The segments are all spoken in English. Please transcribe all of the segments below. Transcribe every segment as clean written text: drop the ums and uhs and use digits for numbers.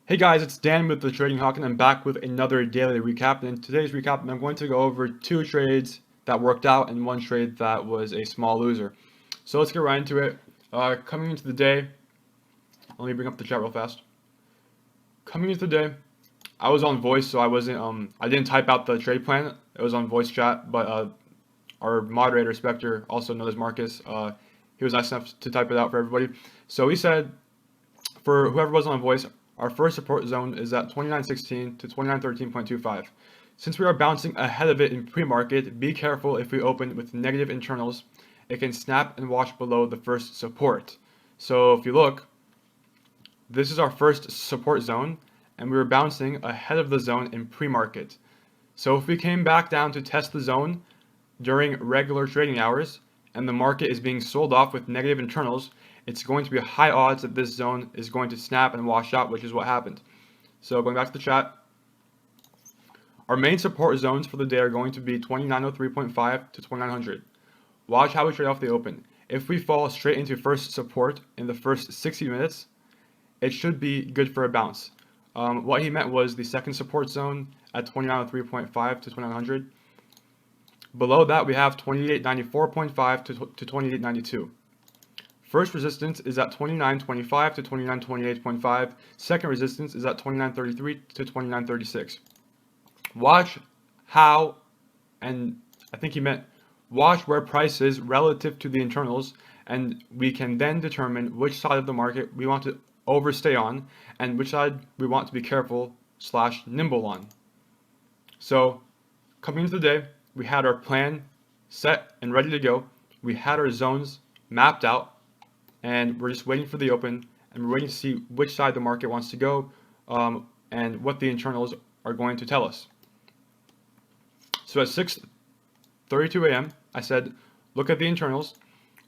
Hey guys, it's Dan with the Trading Hawk, and I'm back with another daily recap. And in today's recap, I'm going to go over two trades that worked out and one trade that was a small loser. So let's get right into it. Coming into the day, let me bring up the chat real fast. Coming into the day, I was on voice, so I didn't type out the trade plan. It was on voice chat, but our moderator Spectre, also known as Marcus, he was nice enough to type it out for everybody. So he said, for whoever was on voice, our first support zone is at 2916 to 2913.25. Since we are bouncing ahead of it in pre-market, be careful if we open with negative internals. It can snap and wash below the first support. So if you look, this is our first support zone, and we were bouncing ahead of the zone in pre-market. So if we came back down to test the zone during regular trading hours, and the market is being sold off with negative internals, it's going to be high odds that this zone is going to snap and wash out, which is what happened. So going back to the chat, our main support zones for the day are going to be 2903.5 to 2900. Watch how we trade off the open. If we fall straight into first support in the first 60 minutes, it should be good for a bounce. What he meant was the second support zone at 2903.5 to 2900. Below that, we have 2894.5 to 2892. First resistance is at 2925 to 2928.5. Second resistance is at 2933 to 2936. Watch how, and I think he meant watch where price is relative to the internals, and we can then determine which side of the market we want to overstay on and which side we want to be careful / nimble on. So coming into the day, we had our plan set and ready to go. We had our zones mapped out, and we're just waiting for the open, and we're waiting to see which side the market wants to go, and what the internals are going to tell us. So at 6:32 a.m., I said, look at the internals.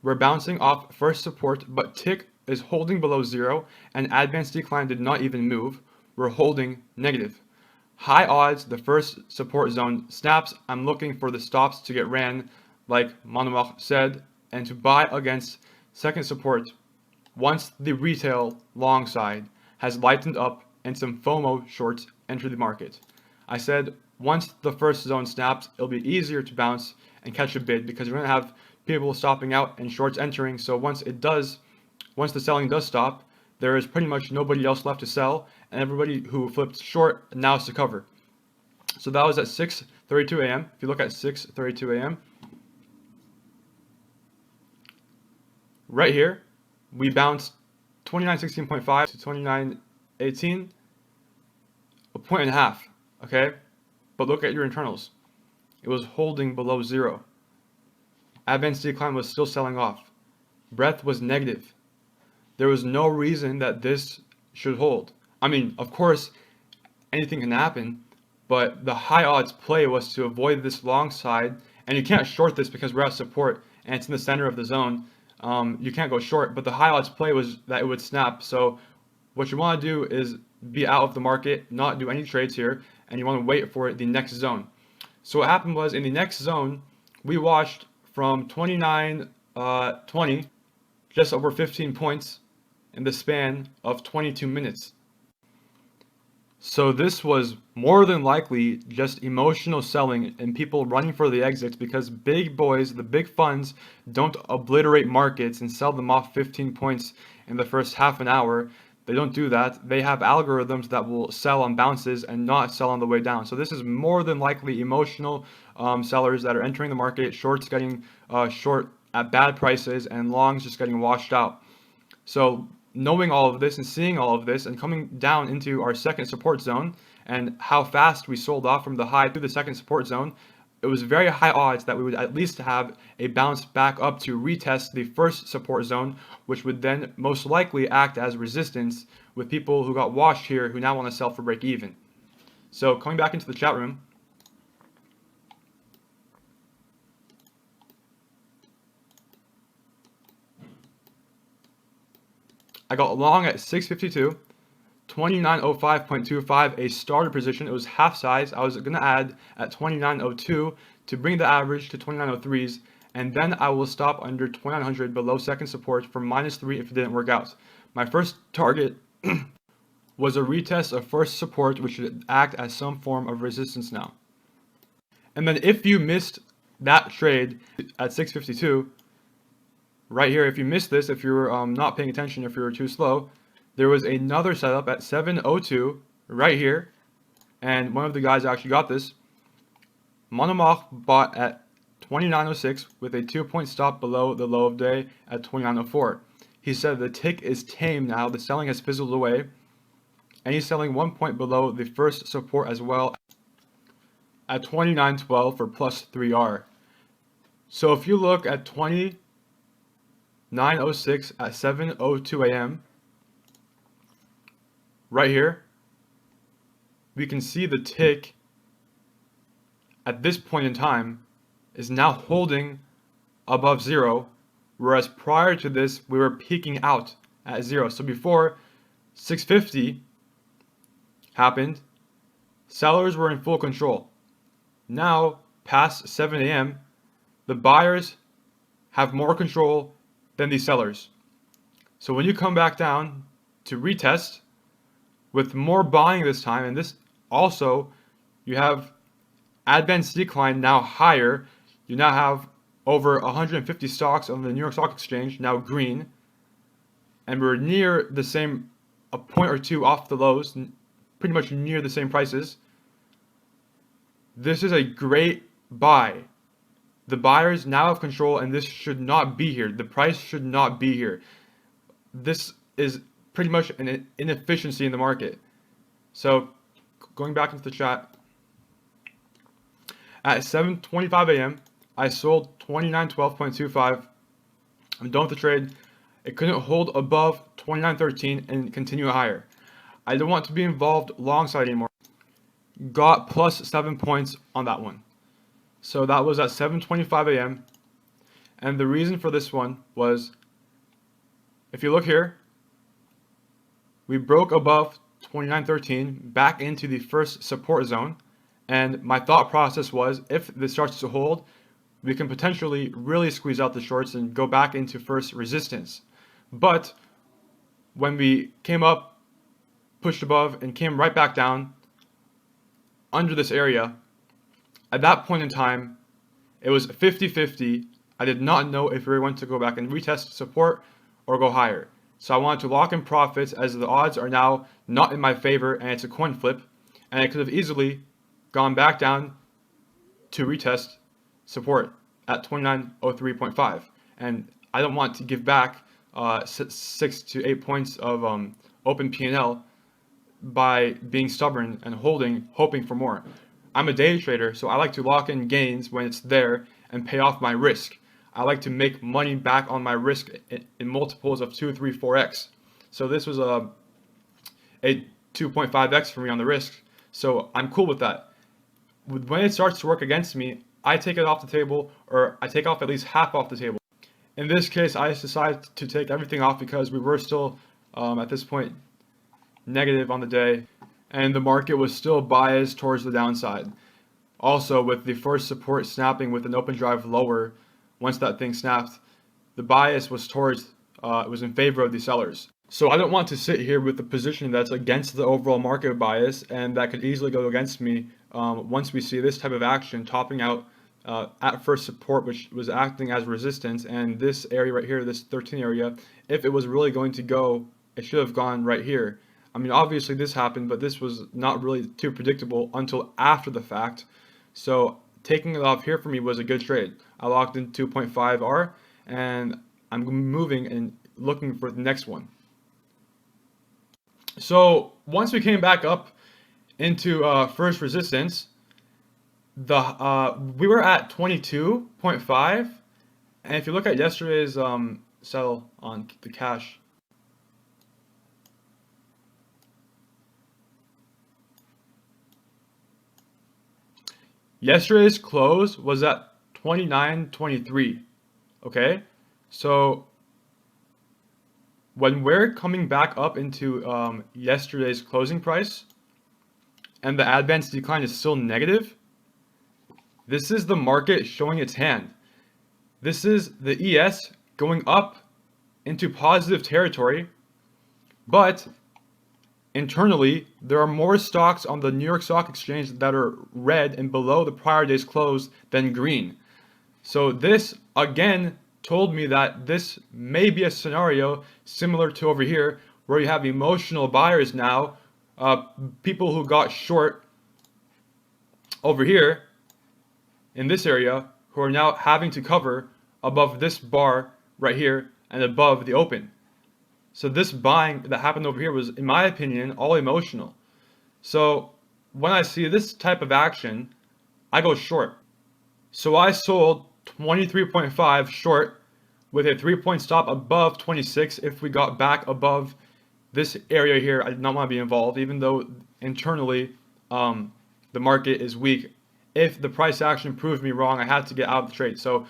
We're bouncing off first support, but tick is holding below zero, and advanced decline did not even move. We're holding negative. High odds the first support zone snaps. I'm looking for the stops to get ran, like Manuel said, and to buy against second support once the retail long side has lightened up and some FOMO shorts enter the market. I said once the first zone snaps, it'll be easier to bounce and catch a bid because we're going to have people stopping out and shorts entering. So once the selling does stop, there is pretty much nobody else left to sell, and everybody who flipped short now is to cover. So that was at 6:32 a.m. If you look at 6:32 a.m., right here, we bounced 2916.5 to 2918, a point and a half, okay? But look at your internals. It was holding below zero. Advanced decline was still selling off. Breadth was negative. There was no reason that this should hold. I mean, of course, anything can happen, but the high odds play was to avoid this long side, and you can't short this because we're at support and it's in the center of the zone. You can't go short, but the high odds play was that it would snap. So what you want to do is be out of the market, not do any trades here, and you want to wait for the next zone. So what happened was in the next zone, we watched from 29.20, just over 15 points in the span of 22 minutes. So this was more than likely just emotional selling and people running for the exits because big boys, the big funds, don't obliterate markets and sell them off 15 points in the first half an hour. They don't do that. They have algorithms that will sell on bounces and not sell on the way down. So this is more than likely emotional sellers that are entering the market, shorts getting short at bad prices, and longs just getting washed out. So knowing all of this and seeing all of this and coming down into our second support zone and how fast we sold off from the high to the second support zone, it was very high odds that we would at least have a bounce back up to retest the first support zone, which would then most likely act as resistance with people who got washed here who now want to sell for break even. So coming back into the chat room, I got long at 652, 2905.25, a starter position. It was half size. I was going to add at 2902 to bring the average to 2903s, and then I will stop under 2900 below second support for -3 if it didn't work out. My first target was a retest of first support, which should act as some form of resistance now. And then if you missed that trade at 652, right here, if you missed this, if you were not paying attention, if you were too slow, there was another setup at 702 right here, and one of the guys actually got this. Monomach bought at 2906 with a 2-point stop below the low of day at 2904. He said the tick is tame now, the selling has fizzled away, and he's selling 1 point below the first support as well at 2912 for plus 3R. So if you look at 2906 at 7:02 a.m. right here, we can see the tick at this point in time is now holding above zero, whereas prior to this we were peaking out at zero. So before 650 happened, sellers were in full control. Now past 7 a.m. the buyers have more control than the sellers. So when you come back down to retest with more buying this time, and this also, you have advanced decline now higher. You now have over 150 stocks on the New York Stock Exchange now green, and we're near the same, a point or two off the lows, pretty much near the same prices. This is a great buy. The buyers now have control, and this should not be here. The price should not be here. This is pretty much an inefficiency in the market. So going back into the chat, at 7:25 a.m. I sold 2912.25. I'm done with the trade. It couldn't hold above 2913 and continue higher. I don't want to be involved long side anymore. Got plus 7 points on that one. So that was at 7:25 a.m. And the reason for this one was, if you look here, we broke above 2913 back into the first support zone. And my thought process was, if this starts to hold, we can potentially really squeeze out the shorts and go back into first resistance. But when we came up, pushed above, and came right back down under this area, at that point in time, it was 50-50. I did not know if we were going to go back and retest support or go higher. So I wanted to lock in profits, as the odds are now not in my favor and it's a coin flip. And I could have easily gone back down to retest support at 2903.5. And I don't want to give back 6 to 8 points of open P&L by being stubborn and holding, hoping for more. I'm a day trader, so I like to lock in gains when it's there and pay off my risk. I like to make money back on my risk in multiples of 2, 3, 4x. So this was a 2.5x for me on the risk. So I'm cool with that. When it starts to work against me, I take it off the table, or I take off at least half off the table. In this case, I decided to take everything off because we were still, at this point, negative on the day, and the market was still biased towards the downside. Also, with the first support snapping with an open drive lower, once that thing snapped, the bias was towards, it was in favor of the sellers. So I don't want to sit here with a position that's against the overall market bias, and that could easily go against me once we see this type of action topping out at first support, which was acting as resistance, and this area right here, this 13 area, if it was really going to go, it should have gone right here. I mean, obviously this happened, but this was not really too predictable until after the fact. So taking it off here for me was a good trade. I locked in 2.5R, and I'm moving and looking for the next one. So once we came back up into first resistance, we were at 22.5, and if you look at yesterday's sell on the cash, yesterday's close was at 29.23. Okay, so when we're coming back up into yesterday's closing price and the advanced decline is still negative, this is the market showing its hand. This is the ES going up into positive territory, but internally, there are more stocks on the New York Stock Exchange that are red and below the prior day's close than green. So this again told me that this may be a scenario similar to over here, where you have emotional buyers now, people who got short over here in this area, who are now having to cover above this bar right here and above the open. So this buying that happened over here was, in my opinion, all emotional. So when I see this type of action, I go short. So I sold 23.5 short with a 3-point stop above 26. If we got back above this area here, I did not want to be involved, even though internally the market is weak. If the price action proved me wrong, I had to get out of the trade. So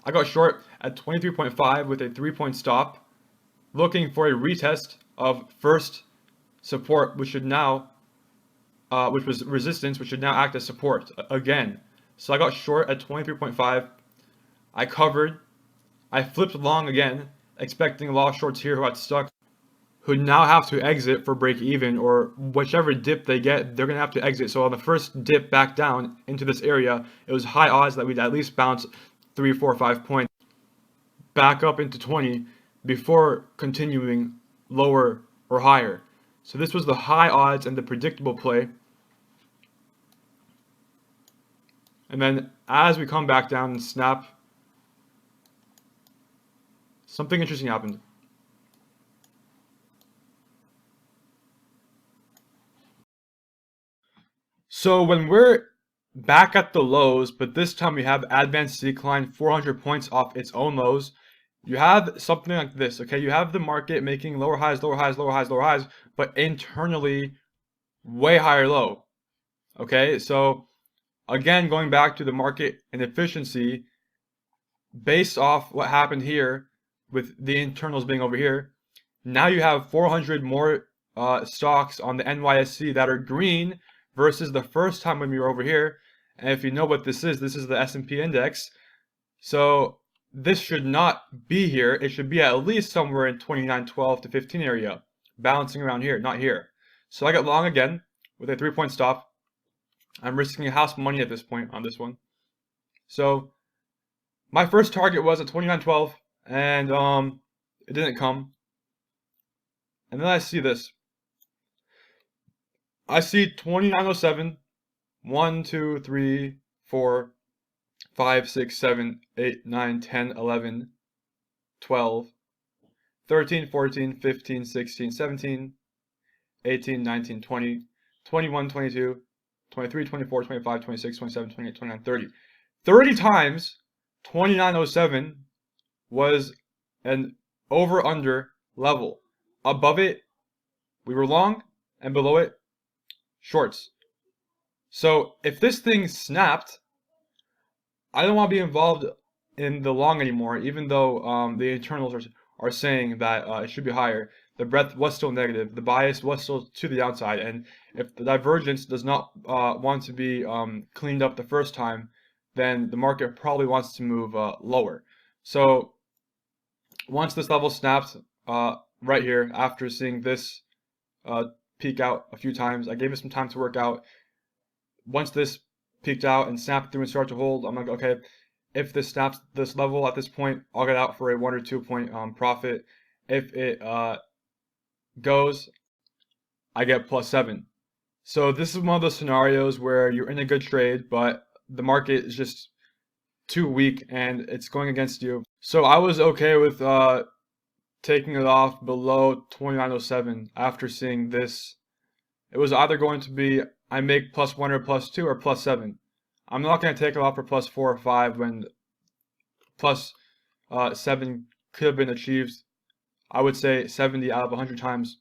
I got short at 23.5 with a 3-point stop, looking for a retest of first support, which should now, which was resistance, which should now act as support again. So I got short at 23.5. I covered. I flipped long again, expecting a lot of shorts here who had stuck, who now have to exit for break even, or whichever dip they get, they're going to have to exit. So on the first dip back down into this area, it was high odds that we'd at least bounce 3, 4, 5 points back up into 20 before continuing lower or higher. So this was the high odds and the predictable play. And then as we come back down and snap, something interesting happened. So when we're back at the lows, but this time we have advanced decline 400 points off its own lows, you have something like this, okay? You have the market making lower highs, lower highs, lower highs, lower highs, but internally way higher low, okay? So again, going back to the market inefficiency, based off what happened here with the internals being over here, now you have 400 more stocks on the NYSE that are green versus the first time when we were over here. And if you know what this is the S&P index. So this should not be here. It should be at least somewhere in 29.12 to 15 area, bouncing around here, not here. So I got long again with a 3-point stop. I'm risking a house money at this point on this one. So my first target was at 29.12, and it didn't come. And then I see this. I see 29.07, 1, 2, 3, 4, 5, 6, 7, 8, 9, 10, 11, 12, 13, 14, 15, 16, 17, 18, 19, 20, 21, 22, 23, 24, 25, 26, 27, 28, 29, 30. 30 times 29.07 was an over-under level. Above it, we were long, and below it, shorts. So if this thing snapped, I don't want to be involved in the long anymore, even though the internals are saying that it should be higher. The breadth was still negative. The bias was still to the downside. And if the divergence does not want to be cleaned up the first time, then the market probably wants to move lower. So once this level snaps right here, after seeing this peak out a few times, I gave it some time to work out. Once this peaked out and snapped through and started to hold, I'm like, okay, if this snaps this level at this point, I'll get out for a 1 or 2 point profit. If it goes, I get +7. So this is one of those scenarios where you're in a good trade, but the market is just too weak and it's going against you. So I was okay with taking it off below 29.07 after seeing this. It was either going to be I make +1 or +2 or +7. I'm not going to take it off for +4 or 5 when +7 could have been achieved, I would say 70 out of 100 times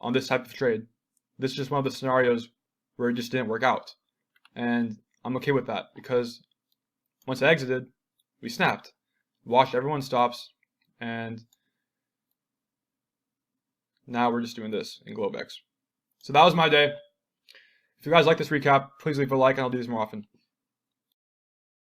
on this type of trade. This is just one of the scenarios where it just didn't work out. And I'm okay with that because once I exited, we snapped. Watched everyone stops, and now we're just doing this in Globex. So that was my day. If you guys like this recap, please leave a like and I'll do this more often.